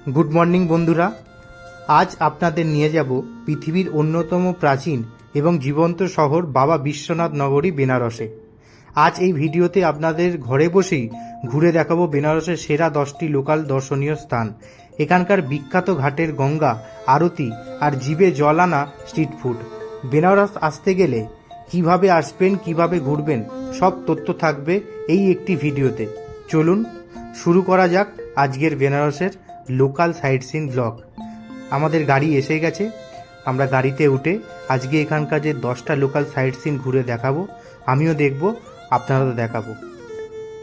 Good morning বন্ধুরা, আজ আপনাদের নিয়ে যাব পৃথিবীর অন্যতম প্রাচীন এবং জীবন্ত শহর বাবা বিশ্বনাথ নগরী বেনারসে। আজ এই ভিডিওতে আপনাদের ঘরে বসেই ঘুরে দেখাবো বেনারসের সেরা 10টি লোকাল দর্শনীয় স্থান, এখানকার বিখ্যাত ঘাটের গঙ্গা আরতি আর জিভে জল আনা স্ট্রিট ফুড। বেনারস আসতে গেলে কিভাবে আসবেন, কিভাবে ঘুরবেন, সব তথ্য থাকবে এই একটি ভিডিওতে। চলুন শুরু করা যাক আজকের বেনারসের লোকাল সাইট সিন ব্লগ। আমাদের গাড়ি এসে গেছে, আমরা গাড়িতে উঠে আজকে এখানকার যে 10টা লোকাল সাইট সিন ঘুরে দেখাবো, আমিও দেখব, আপনারাও দেখাবো।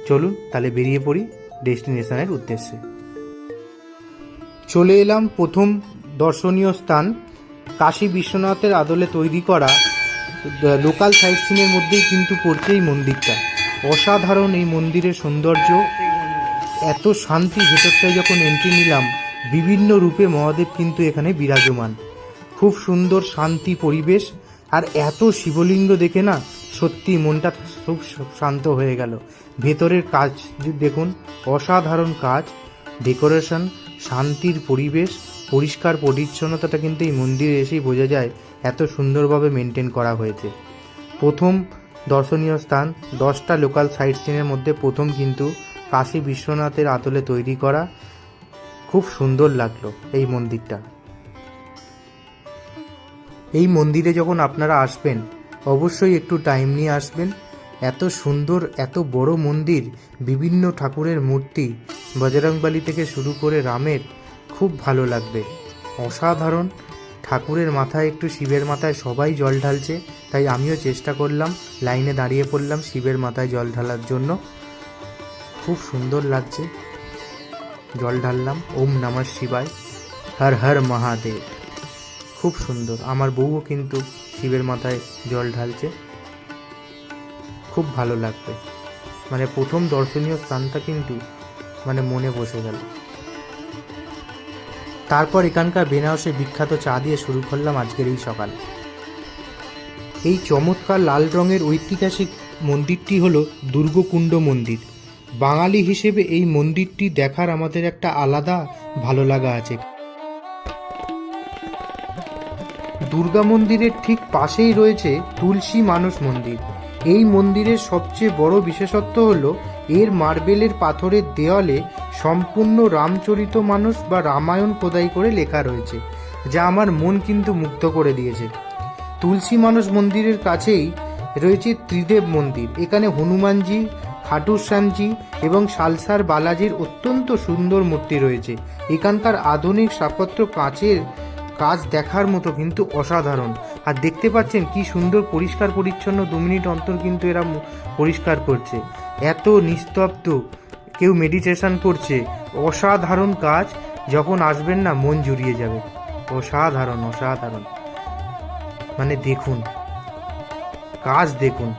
চলুন তাহলে বেরিয়ে পড়ি ডেস্টিনেশনের উদ্দেশ্যে। চলে এলাম প্রথম দর্শনীয় স্থান, কাশী বিশ্বনাথের আদলে তৈরি করা লোকাল সাইট সিনের মধ্যেই কিন্তু পড়ছে এই মন্দিরটা। অসাধারণ এই মন্দিরের সৌন্দর্য, এত শান্তি। ভেতরটায় যখন এন্ট্রি নিলাম, বিভিন্ন রূপে মহাদেব কিন্তু এখানে বিরাজমান। খুব সুন্দর শান্তি পরিবেশ, আর এত শিবলিঙ্গ দেখে না সত্যি মনটা খুব শান্ত হয়ে গেল। ভেতরের কাজ দেখুন, অসাধারণ কাজ, ডেকোরেশন, শান্তির পরিবেশ, পরিষ্কার পরিচ্ছন্নতাটা কিন্তু এই মন্দিরে এসেই বোঝা যায় এত সুন্দরভাবে মেনটেন করা হয়েছে। প্রথম দর্শনীয় স্থান 10টা লোকাল সাইট সিনের মধ্যে প্রথম কিন্তু কাশী বিশ্বনাথের আদলে তৈরি করা। খুব সুন্দর লাগলো এই মন্দিরটা। এই মন্দিরে যখন আপনারা আসবেন অবশ্যই একটু টাইম নিয়ে আসবেন। এত সুন্দর, এত বড় মন্দির, বিভিন্ন ঠাকুরের মূর্তি, বজরংবলী থেকে শুরু করে রামের, খুব ভালো লাগবে। অসাধারণ। ঠাকুরের মাথায়, একটু শিবের মাথায় সবাই জল ঢালছে, তাই আমিও চেষ্টা করলাম, লাইনে দাঁড়িয়ে পড়লাম শিবের মাথায় জল ঢালার জন্য। খুব সুন্দর লাগছে, জল ঢাললাম। ওম নমঃ শিবায়, হর হর মহাদেব। খুব সুন্দর। আমার বউও কিন্তু শিবের মাথায় জল ঢালছে, খুব ভালো লাগবে। মানে প্রথম দর্শনীয় স্থানটা কিন্তু মানে মনে বসে গেল। তারপর এখানকার বেনারসের বিখ্যাত চা দিয়ে শুরু করলাম আজকের এই সকাল। এই চমৎকার লাল রঙের ঐতিহাসিক মন্দিরটি হলো দুর্গকুণ্ড মন্দির। বাঙালি হিসেবে এই মন্দিরটি দেখার আমাদের একটা আলাদা ভালো লাগা আছে। দুর্গা মন্দিরের ঠিক পাশেই রয়েছে তুলসী মানস মন্দির। এই মন্দিরের সবচেয়ে বড় বিশেষত্ব হলো এর মার্বেলের পাথরের দেওয়ালে সম্পূর্ণ রামচরিত মানস বা রামায়ণ খোদাই করে লেখা রয়েছে, যা আমার মন কিন্তু মুগ্ধ করে দিয়েছে। তুলসী মানস মন্দিরের কাছেই রয়েছে ত্রিদেব মন্দির। এখানে হনুমানজি, খাটুর শ্যামজি এবং সালসার বালাজির অত্যন্ত সুন্দর মূর্তি রয়েছে। এখানকার আধুনিক স্থাপত্য কাঁচের কাজ দেখার মতো, কিন্তু অসাধারণ। আর দেখতে পাচ্ছেন কি সুন্দর পরিষ্কার পরিচ্ছন্ন, 2 মিনিট অন্তর কিন্তু এরা পরিষ্কার করছে। এত নিস্তব্ধ, কেউ মেডিটেশন করছে। অসাধারণ কাজ, যখন আসবেন না মন জুড়িয়ে যাবে। অসাধারণ অসাধারণ। মানে দেখুন, কাজ দেখুন,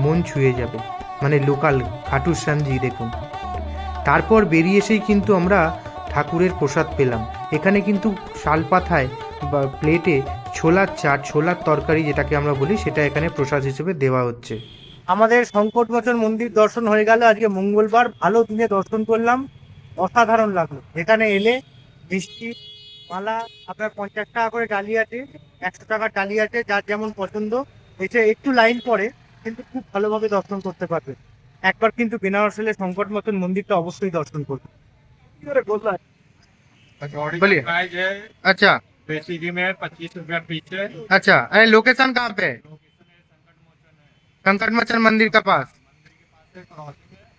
মন ছুঁয়ে যাবে। মানে লোকাল খাটুর শ্যামজি দেখুন। তারপর বেরিয়ে এসেই কিন্তু আমরা ঠাকুরের প্রসাদ পেলাম। এখানে কিন্তু শালপাতায় বা প্লেটে ছোলার চাট, ছোলার তরকারি যেটাকে আমরা বলি, সেটা এখানে প্রসাদ হিসেবে দেওয়া হচ্ছে। আমাদের সংকটমোচন মন্দির দর্শন হয়ে গেল। আজকে মঙ্গলবার, ভালো দিনে দর্শন করলাম, অসাধারণ লাগলো। এখানে এলে মিষ্টি মালা আপনার 50 টাকা করে ডালি আছে, 100 টাকার ডালি আছে, যার যেমন পছন্দ। এসে একটু লাইন পড়ে, কিন্তু খুব ভালোভাবে দর্শন করতে পারবে। একবার কিন্তু বেনারস এলে সংকটমোচন মন্দিরটা অবশ্যই দর্শন করবে। बोलिए। अच्छा, बेसिडी में 25 रुपया पीछे। अच्छा, अरे लोकेशन कहाँ पे है? संकटमोचन मंदिर के पास।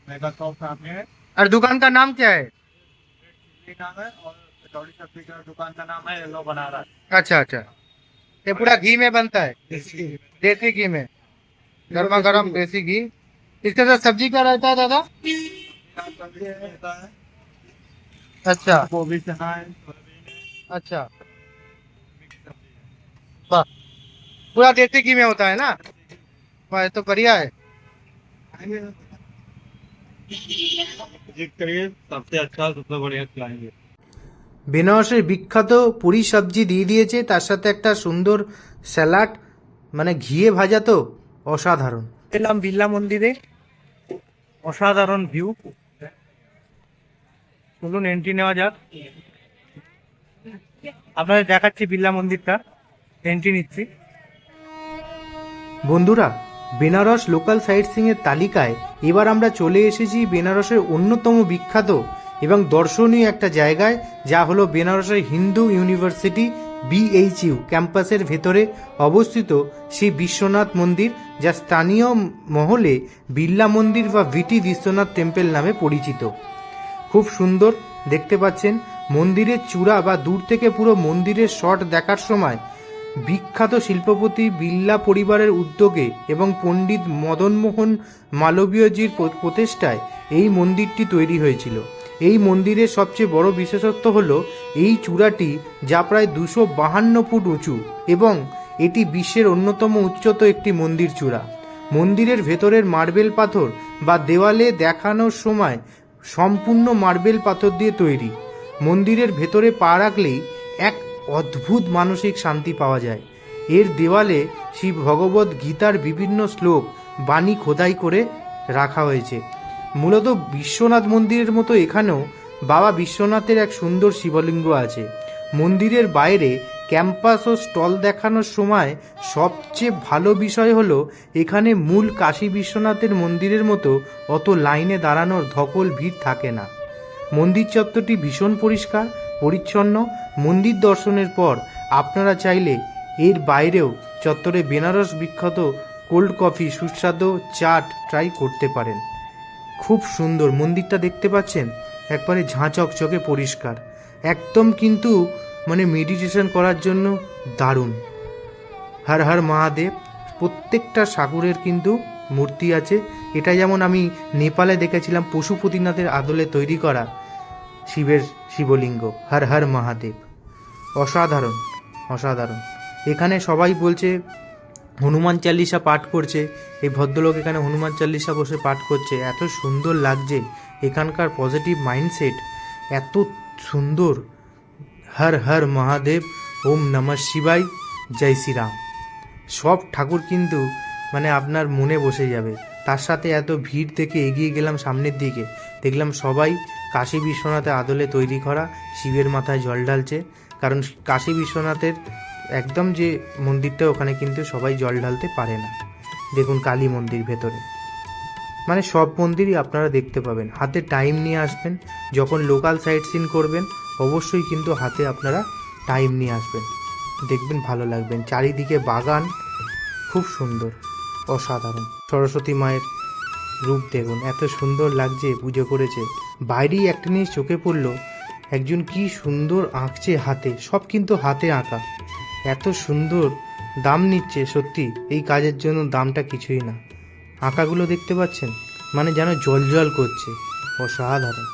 मेगा शॉप सामने है। और दुकान का नाम क्या है? नाम है और कचौड़ी सब्जी का दुकान का नाम है येलो बनारस। अच्छा अच्छा, ये पूरा घी में बनता है? देसी घी में, गर्मा गर्म देसी घी। इसके साथ सब्जी क्या रहता है दादा? सब्जी रहता है, अच्छा गोभी चना है, अच्छा, वाह, पूरा देसी घी में होता है ना? वाह, ये तो बढ़िया है। जिस करिए सबसे अच्छा सबसे बढ़िया खिलाएंगे। বেনারসের বিখ্যাত পুরি সবজি দিয়ে দিয়েছে, তার সাথে একটা সুন্দর স্যালাড, মানে ঘিয়ে ভাজা। তো অসাধারণ। এলাম বিড়লা মন্দিরে, অসাধারণ ভিউ। চলুন এন্ট্রি নেওয়া যাক। আপনাদের দেখাচ্ছি বিড়লা মন্দিরটা, এন্ট্রি নিচ্ছি। বন্ধুরা, বেনারস লোকাল সাইট সিংয়ের তালিকায় এবার আমরা চলে এসেছি বেনারসের অন্যতম বিখ্যাত এবং দর্শনীয় একটা জায়গায়, যা হলো বেনারসের হিন্দু ইউনিভার্সিটি BHU ক্যাম্পাসের ভেতরে অবস্থিত শ্রী বিশ্বনাথ মন্দির, যা স্থানীয় মহলে বিড়লা মন্দির বা ভিটি বিশ্বনাথ টেম্পল নামে পরিচিত। খুব সুন্দর দেখতে পাচ্ছেন মন্দিরের চূড়া বা দূর থেকে পুরো মন্দিরের শট দেখার সময় বিখ্যাত শিল্পপতি বিড়লা পরিবারের উদ্যোগে এবং পণ্ডিত মদনমোহন মালবীয়জির প্রচেষ্টায় এই মন্দিরটি তৈরি হয়েছিল। এই মন্দিরের সবচেয়ে বড় বিশেষত্ব হলো এই চূড়াটি, যা প্রায় 252 ফুট উঁচু এবং এটি বিশ্বের অন্যতম উচ্চতম একটি মন্দির চূড়া। মন্দিরের ভেতরের মার্বেল পাথর বা দেওয়ালে দেখানোর সময় সম্পূর্ণ মার্বেল পাথর দিয়ে তৈরি। মন্দিরের ভেতরে পা রাখলেই এক অদ্ভুত মানসিক শান্তি পাওয়া যায়। এর দেওয়ালে শ্রী ভগবত গীতার বিভিন্ন শ্লোক বাণী খোদাই করে রাখা হয়েছে। মূলত বিশ্বনাথ মন্দিরের মতো এখানেও বাবা বিশ্বনাথের এক সুন্দর শিবলিঙ্গ আছে। মন্দিরের বাইরে ক্যাম্পাস ও স্টল দেখানোর সময় সবচেয়ে ভালো বিষয় হলো এখানে মূল কাশী বিশ্বনাথের মন্দিরের মতো অত লাইনে দাঁড়ানোর ধকল ভিড় থাকে না। মন্দির চত্বরটি ভীষণ পরিষ্কার পরিচ্ছন্ন। মন্দির দর্শনের পর আপনারা চাইলে এর বাইরেও চত্বরে বেনারস বিখ্যাত কোল্ড কফি, সুস্বাদু চাট ট্রাই করতে পারেন। খুব সুন্দর মন্দিরটা দেখতে পাচ্ছেন, একবারে ঝাঁ চকচকে পরিষ্কার, একদম কিন্তু মানে মেডিটেশন করার জন্য দারুণ। হর হর মহাদেব। প্রত্যেকটা ঠাকুরের কিন্তু মূর্তি আছে। এটা যেমন আমি নেপালে দেখেছিলাম পশুপতিনাথের আদলে তৈরি করা শিবের শিবলিঙ্গ। হর হর মহাদেব। অসাধারণ অসাধারণ। এখানে সবাই বলছে হনুমান চালিসা পাঠ করছে। এই ভদ্রলোক এখানে হনুমান চালিসা বসে পাঠ করছে। এত সুন্দর লাগছে এখানকার পজিটিভ মাইন্ডসেট, এত সুন্দর। হর হর মহাদেব, ওম নমঃ শিবায়, জয় শ্রীরাম। সব ঠাকুর কিন্তু মানে আপনার মনে বসে যাবে। তার সাথে এত ভিড় থেকে এগিয়ে গেলাম সামনের দিকে, দেখলাম সবাই কাশী বিশ্বনাথের আদলে তৈরি করা শিবের মাথায় জল ঢালছে। কারণ কাশী বিশ্বনাথের একদম যে মন্দিরটা, ওখানে কিন্তু সবাই জল ঢালতে পারে না। দেখুন কালী মন্দির ভেতরে, মানে সব মন্দিরই আপনারা দেখতে পাবেন। হাতে টাইম নিয়ে আসবেন, যখন লোকাল সাইট সিন করবেন অবশ্যই কিন্তু হাতে আপনারা টাইম নিয়ে আসবেন, দেখবেন ভালো লাগবেন। চারিদিকে বাগান, খুব সুন্দর, অসাধারণ। সরস্বতী মায়ের রূপ দেখুন, এত সুন্দর লাগছে, পুজো করেছে। বাইরেই একটা জিনিস চোখে পড়লো, একজন কি সুন্দর আঁকছে হাতে, সব কিন্তু হাতে আঁকা, এত সুন্দর। দাম নিচ্ছে সত্যি, এই কাজের জন্য দামটা কিছুই না। আঁকাগুলো দেখতে পাচ্ছেন, মানে যেন জল জল করছে, অসাধারণ।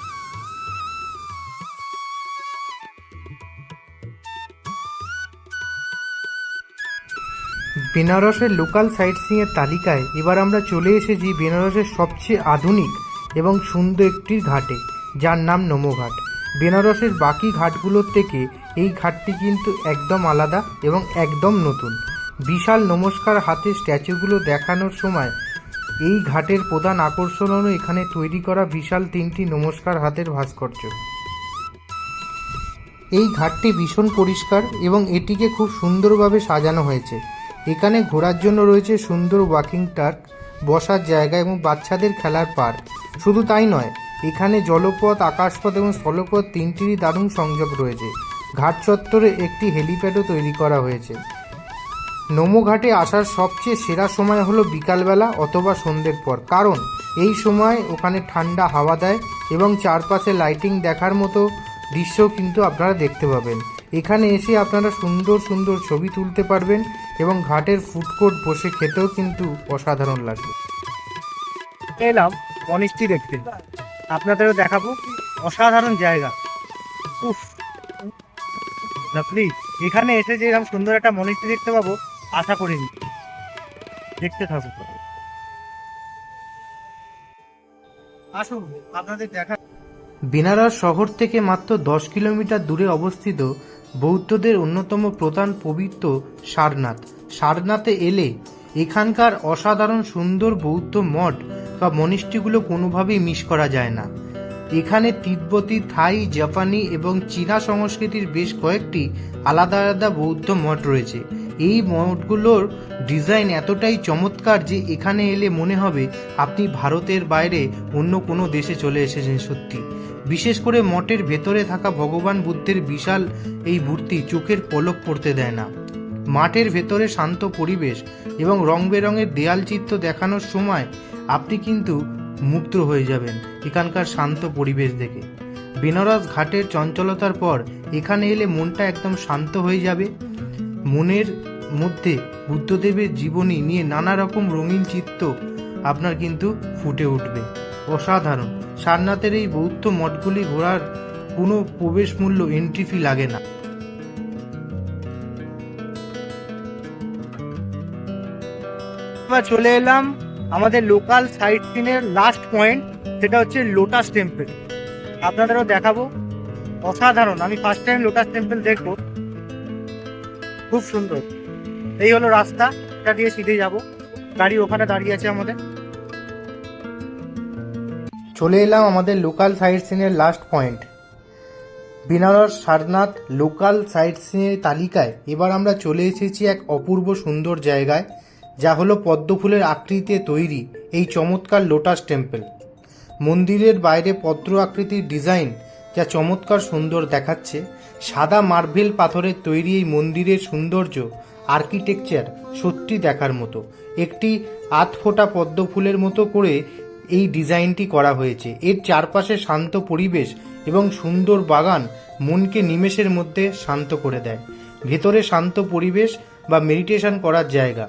বেনারসের লোকাল সাইট সিংয়ের তালিকায় এবার আমরা চলে এসেছি বেনারসের সবচেয়ে আধুনিক এবং সুন্দর একটি ঘাটে, যার নাম নমোঘাট। বেনারসের বাকি ঘাটগুলোর থেকে এই ঘাটটি কিন্তু একদম আলাদা এবং একদম নতুন। বিশাল নমস্কার হাতের স্ট্যাচুগুলো দেখানোর সময় এই ঘাটের প্রধান আকর্ষণ হলো এখানে তৈরি করা বিশাল 3টি নমস্কার হাতের ভাস্কর্য। এই ঘাটটি ভীষণ পরিষ্কার এবং এটিকে খুব সুন্দরভাবে সাজানো হয়েছে। এখানে ঘোরার জন্য রয়েছে সুন্দর ওয়াকিং ট্র্যাক, বসার জায়গা এবং বাচ্চাদের খেলার পার্ক। শুধু তাই নয়, এখানে জলপথ, আকাশপথ এবং স্থলপথ 3টিরই দারুণ সংযোগ রয়েছে। ঘাট চত্বরে একটি হেলিপ্যাডও তৈরি করা হয়েছে। নমোঘাটে আসার সবচেয়ে সেরা সময় হলো বিকালবেলা অথবা সন্ধ্যের পর, কারণ এই সময় ওখানে ঠান্ডা হাওয়া দেয় এবং চারপাশে লাইটিং দেখার মতো দৃশ্য কিন্তু আপনারা দেখতে পাবেন। এখানে এসে আপনারা সুন্দর সুন্দর ছবি তুলতে পারবেন এবং ঘাটের ফুড কোর্ট বসে খেতেও কিন্তু অসাধারণ লাগবে। এলাম মনিষ্ঠি দেখতে, আপনাদেরও দেখাবো। অসাধারণ জায়গা, উফ লাভলি। এখানে এসে যে এরকম সুন্দর একটা মনিষ্ঠি দেখতে পাবো আশা করিনি। দেখতে থাকো, আসুন আপনাদের দেখা। বেনারস শহর থেকে মাত্র 10 কিলোমিটার দূরে অবস্থিত বৌদ্ধদের অন্যতম প্রধান পবিত্র সারনাথ। সারনাথে এলে এখানকার অসাধারণ সুন্দর বৌদ্ধ মঠ বা মনিষ্ঠিগুলো কোনোভাবেই মিস করা যায় না। এখানে তিব্বতী, থাই, জাপানি এবং চীনা সংস্কৃতির বেশ কয়েকটি আলাদা আলাদা বৌদ্ধ মঠ রয়েছে। এই মঠগুলোর ডিজাইন এতটাই চমৎকার যে এখানে এলে মনে হবে আপনি ভারতের বাইরে অন্য কোনো দেশে চলে এসেছেন। সত্যি, বিশেষ করে মঠের ভেতরে থাকা ভগবান বুদ্ধের বিশাল এই মূর্তি চোখের পলক পড়তে দেয় না। মাঠের ভেতরে শান্ত পরিবেশ এবং রং বেরঙের দেয়াল চিত্র দেখানোর সময় আপনি কিন্তু মুগ্ধ হয়ে যাবেন এখানকার শান্ত পরিবেশ দেখে। বেনারস ঘাটের চঞ্চলতার পর এখানে এলে মনটা একদম শান্ত হয়ে যাবে। মনের মধ্যে বুদ্ধদেবের জীবনী নিয়ে নানা রকম রঙিন চিত্র আপনার কিন্তু ফুটে উঠবে। অসাধারণ। সারনাথের এই বৌদ্ধ মঠগুলি ঘোরার কোনো প্রবেশ মূল্য, এন্ট্রি ফি লাগে না। এবার চলে এলাম আমাদের লোকাল সাইট সিনের লাস্ট পয়েন্ট, সেটা হচ্ছে লোটাস টেম্পল। আপনাদেরও দেখাবো। অসাধারণ। আমি ফার্স্ট টাইম লোটাস টেম্পল দেখবো, খুব সুন্দর। এই হলো রাস্তা, এটা দিয়ে সিধে যাব। গাড়ি ওখানে দাঁড়িয়ে আছে আমাদের। চলে এলাম আমাদের লোকাল সাইট সিনের last point, Banaras Sarnath local sight সিনের তালিকায়। এবার আমরা চলে এসেছি এক অপূর্ব সুন্দর জায়গায়, যা হলো পদ্ম ফুলের আকৃতিতে তৈরি এই চমৎকার লোটাস টেম্পল। মন্দিরের বাইরে পদ্ম আকৃতির ডিজাইন যা চমৎকার সুন্দর দেখাচ্ছে। সাদা মার্বেল পাথরের তৈরি এই মন্দিরের সৌন্দর্য, আর্কিটেকচার সত্যি দেখার মতো। একটি আধফোটা পদ্ম ফুলের মতো করে এই ডিজাইনটি করা হয়েছে। এর চারপাশে শান্ত পরিবেশ এবং সুন্দর বাগান মনকে নিমেষের মধ্যে শান্ত করে দেয়। ভেতরে শান্ত পরিবেশ বা মেডিটেশন করার জায়গা,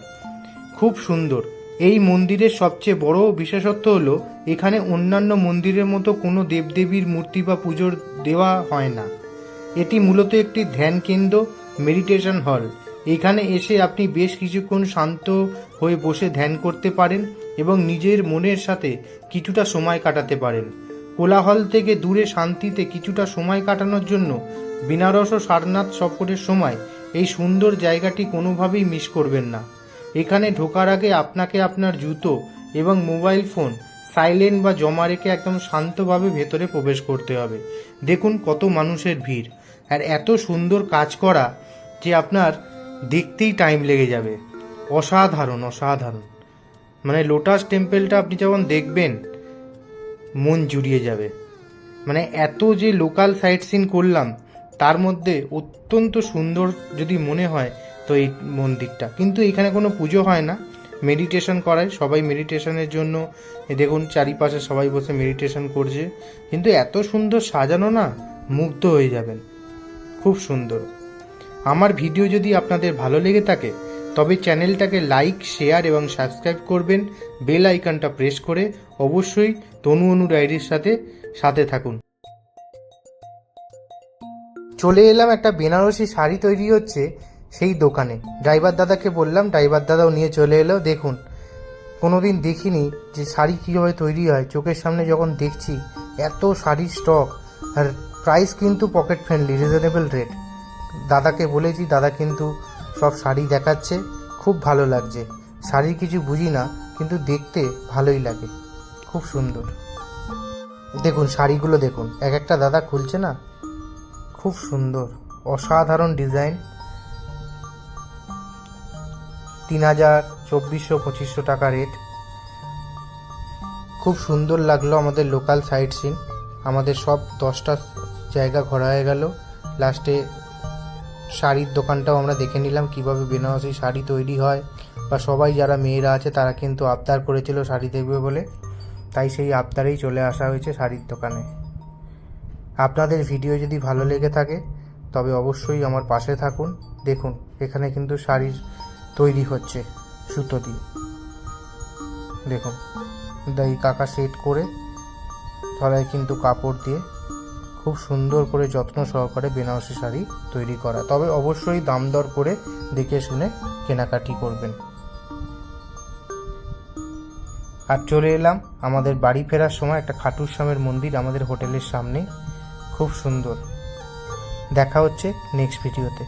খুব সুন্দর। এই মন্দিরের সবচেয়ে বড় বিশেষত্ব হলো এখানে অন্যান্য মন্দিরের মতো কোনো দেবদেবীর মূর্তি বা পুজোর দেওয়া হয় না। এটি মূলত একটি ধ্যান কেন্দ্র, মেডিটেশন হল। এখানে এসে আপনি বেশ কিছুক্ষণ শান্ত হয়ে বসে ধ্যান করতে পারেন এবং নিজের মনের সাথে কিছুটা সময় কাটাতে পারেন। কোলাহল থেকে দূরে শান্তিতে কিছুটা সময় কাটানোর জন্য বেনারস ও সারনাথ সফরের সময় এই সুন্দর জায়গাটি কোনোভাবেই মিস করবেন না। এখানে ঢোকার আগে আপনাকে আপনার জুতো এবং মোবাইল ফোন সাইলেন্ট বা জমা রেখে একদম শান্তভাবে ভেতরে প্রবেশ করতে হবে। দেখুন কত মানুষের ভিড়, আর এত সুন্দর কাজ করা যে আপনার দেখতেই টাইম লেগে যাবে। অসাধারণ অসাধারণ। মানে লোটাস টেম্পলটা আপনি যখন দেখবেন মন জুড়িয়ে যাবে। মানে এত যে লোকাল সাইট সিন করলাম তার মধ্যে অত্যন্ত সুন্দর যদি মনে হয় তো এই মন্দিরটা। কিন্তু এখানে কোনো পুজো হয় না, মেডিটেশন করায়। সবাই মেডিটেশনের জন্য দেখুন চারিপাশে সবাই বসে মেডিটেশন করছে। কিন্তু এত সুন্দর সাজানো না, মুগ্ধ হয়ে যাবেন। খুব সুন্দর। আমার ভিডিও যদি আপনাদের ভালো লেগে থাকে তবে চ্যানেলটাকে লাইক, শেয়ার এবং সাবস্ক্রাইব করবেন। বেল আইকনটা প্রেস করে অবশ্যই তনু অনু ডায়েরির সাথে থাকুন। চলে এলাম একটা বেনারসি শাড়ি তৈরি হচ্ছে সেই দোকানে। ড্রাইভার দাদাকে বললাম, ড্রাইভার দাদাও নিয়ে চলে এলো। দেখুন, কোনোদিন দেখিনি যে শাড়ি কীভাবে তৈরি হয়। চোখের সামনে যখন দেখছি এত শাড়ির স্টক, আর প্রাইস কিন্তু পকেট ফ্রেন্ডলি, রিজনেবল রেট। দাদাকে বলেছি, দাদা কিন্তু সব শাড়ি দেখাচ্ছে। খুব ভালো লাগছে। শাড়ির কিছু বুঝি না, কিন্তু দেখতে ভালোই লাগে, খুব সুন্দর। দেখুন শাড়িগুলো দেখুন, এক একটা দাদা খুলছে না, খুব সুন্দর, অসাধারণ ডিজাইন। 3000, 2400, 2500 টাকা রেট। খুব সুন্দর লাগলো আমাদের লোকাল সাইট সিন। আমাদের সব 10টা জায়গা ঘোরা হয়ে গেল। লাস্টে শাড়ির দোকানটাও আমরা দেখে নিলাম, কিভাবে বেনারসি শাড়ি তৈরি হয়। বা সবাই যারা মেয়েরা আছে তারা কিন্তু আবদার করেছিল শাড়ি দেখবে বলে, তাই সেই আবদারেই চলে আসা হয়েছে শাড়ির দোকানে। আপনাদের ভিডিও যদি ভালো লেগে থাকে তবে অবশ্যই আমার পাশে থাকুন। দেখুন এখানে কিন্তু শাড়ি তৈরি হচ্ছে সুতো দিয়ে। দেখুন এই কাকা সেট করে তলায় কিন্তু কাপড় দিয়ে খুব সুন্দর করে যত্ন সহকারে বেনারসি শাড়ি তৈরি করা। তবে অবশ্যই দাম দর করে দেখে শুনে কেনাকাটি করবেন। আর চলে এলাম আমাদের বাড়ি ফেরার সময় একটা খাটুর শ্যামের মন্দির আমাদের হোটেলের সামনে, খুব সুন্দর। দেখা হচ্ছে নেক্সট ভিডিওতে।